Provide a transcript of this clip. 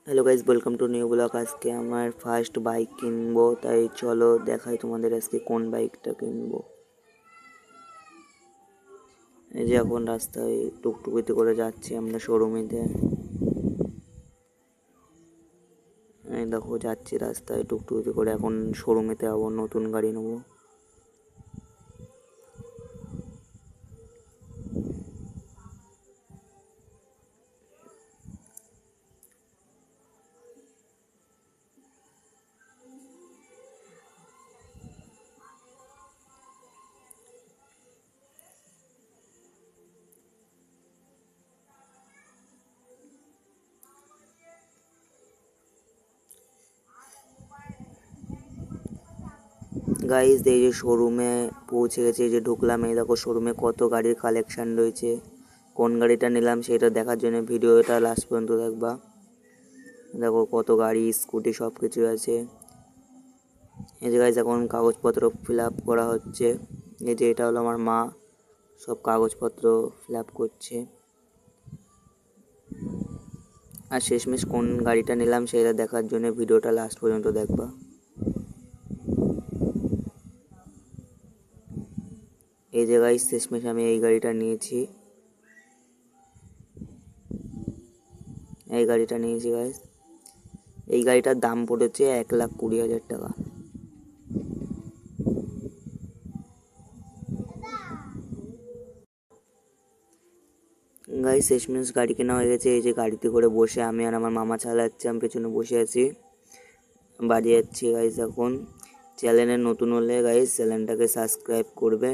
Hello guys, welcome to new blog. আজকে আমার first bike কিনবো, তাই চলো দেখাই তোমাদের আজকে কোন বাইকটা কিনবো। এই যে এখন রাস্তায় টুকটুকিতে করে যাচ্ছি আমরা শোরুমেতে। এই দেখো যাচ্ছি রাস্তায় টুকটুকিতে করে, এখন শোরুমেতে যাবো, নতুন গাড়ি নেবো। গাইজ এই যে শোরুমে পৌঁছে গেছে, এই যে ঢুকলাম। এই দেখো শোরুমে কত গাড়ির কালেকশন রয়েছে। কোন গাড়িটা নিলাম সেটা দেখার জন্য ভিডিওটা লাস্ট পর্যন্ত দেখবা। দেখো কত গাড়ি, স্কুটি সব কিছু আছে। এই যে গাইজ এখন কাগজপত্র ফিল আপ করা হচ্ছে। এই যে এটা হলো আমার মা, সব কাগজপত্র ফিল আপ করছে। আর শেষমেশ কোন গাড়িটা নিলাম সেটা দেখার জন্য ভিডিওটা লাস্ট পর্যন্ত দেখবা। এই যে গাইজ শেষমেশ আমি এই গাড়িটা নিয়েছি, গাইজ। এই গাড়িটার দাম পড়েছে 1,20,000 টাকা। গাইজ শেষমেশ গাড়ি কেনা হয়ে গেছে। এই যে গাড়িতে করে বসে আমি আর আমার মামা চালাচ্ছে, আমি পেছনে বসে আছি, বাড়ি যাচ্ছি। গাইজ এখন চ্যানেলে নতুন হলে গাইজ চ্যানেলটাকে সাবস্ক্রাইব করবে।